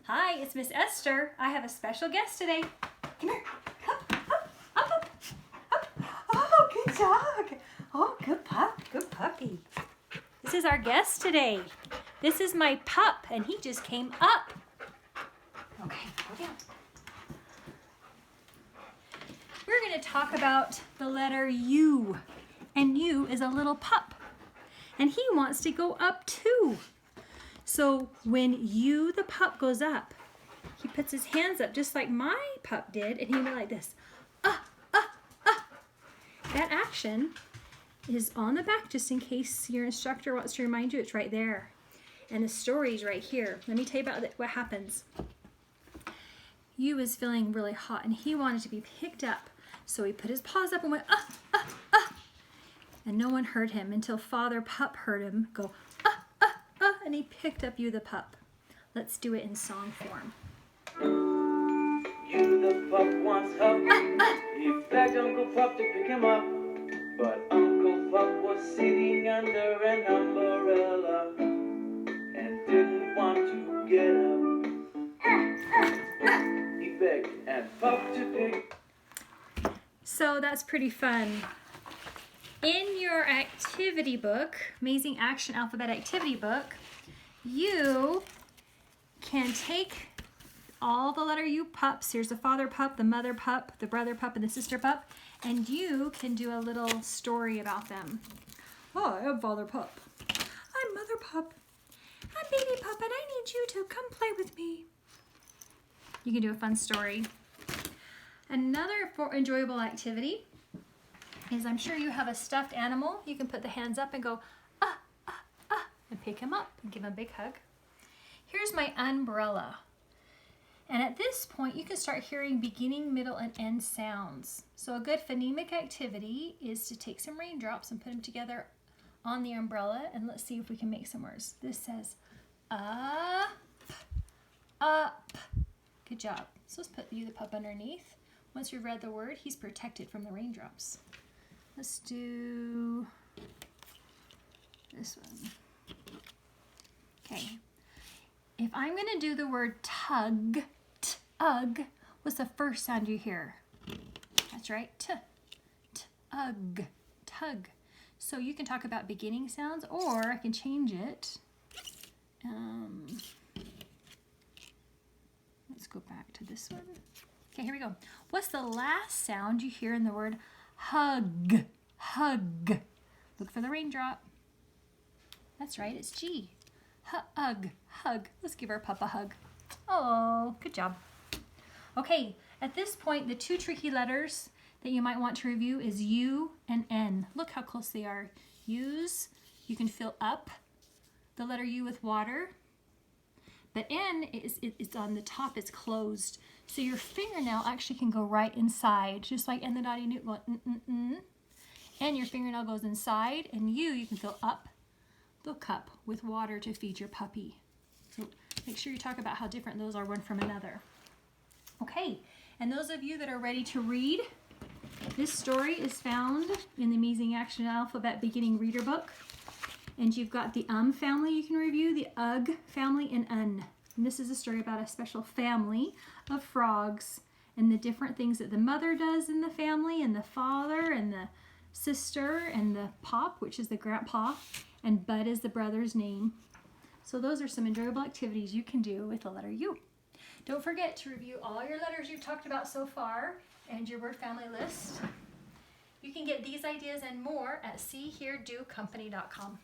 Hi, it's Miss Esther. I have a special guest today. Come here. Up, up, up, up, up. Oh, good dog. Oh, good pup. Good puppy. This is our guest today. This is my pup, and he just came up. Okay, go down. We're going to talk about the letter U. And U is a little pup. And he wants to go up too. So when U, the pup, goes up, he puts his hands up just like my pup did, and he went like this. That action is on the back just in case your instructor wants to remind you. It's right there. And the story's right here. Let me tell you about what happens. U was feeling really hot, and he wanted to be picked up. So he put his paws up and went, And no one heard him until Father Pup heard him go, and he picked up You the pup. Let's do it in song form. You the pup once hugged me. He begged Uncle Pup to pick him up. But Uncle Pup was sitting under an umbrella and didn't want to get up. He begged and Pup to pick. So that's pretty fun. In your activity book, Amazing Action Alphabet Activity book, you can take all the letter U pups. Here's the father pup, the mother pup, the brother pup, and the sister pup. And you can do a little story about them. Oh, I'm father pup. I'm mother pup. I'm baby pup, and I need you to come play with me. You can do a fun story. Another enjoyable activity is, I'm sure you have a stuffed animal. You can put the hands up and go, and pick him up and give him a big hug. Here's my umbrella. And at this point, you can start hearing beginning, middle, and end sounds. So a good phonemic activity is to take some raindrops and put them together on the umbrella. And let's see if we can make some words. This says, up, up. Good job. So let's put You the pup underneath. Once you've read the word, he's protected from the raindrops. Let's do this one. Okay. If I'm going to do the word tug, tug, what's the first sound you hear? That's right, tug, tug. So you can talk about beginning sounds, or I can change it. Let's go back to this one. Okay, here we go. What's the last sound you hear in the word hug? Hug. Look for the raindrop. That's right, it's G. Hug, hug. Let's give our pup a hug. Oh, good job. Okay, at this point, the two tricky letters that you might want to review is U and N. Look how close they are. U's, you can fill up the letter U with water. But N it's on the top, it's closed. So your fingernail actually can go right inside, just like in the naughty newt going, And your fingernail goes inside, and you can fill up the cup with water to feed your puppy. So make sure you talk about how different those are one from another. Okay, and those of you that are ready to read, this story is found in the Amazing Action Alphabet Beginning Reader book. And you've got the family you can review, the UG family, and UN. And this is a story about a special family of frogs and the different things that the mother does in the family, and the father, and the sister, and the pop, which is the grandpa, and Bud is the brother's name. So those are some enjoyable activities you can do with the letter U. Don't forget to review all your letters you've talked about so far and your word family list. You can get these ideas and more at seeheardocompany.com.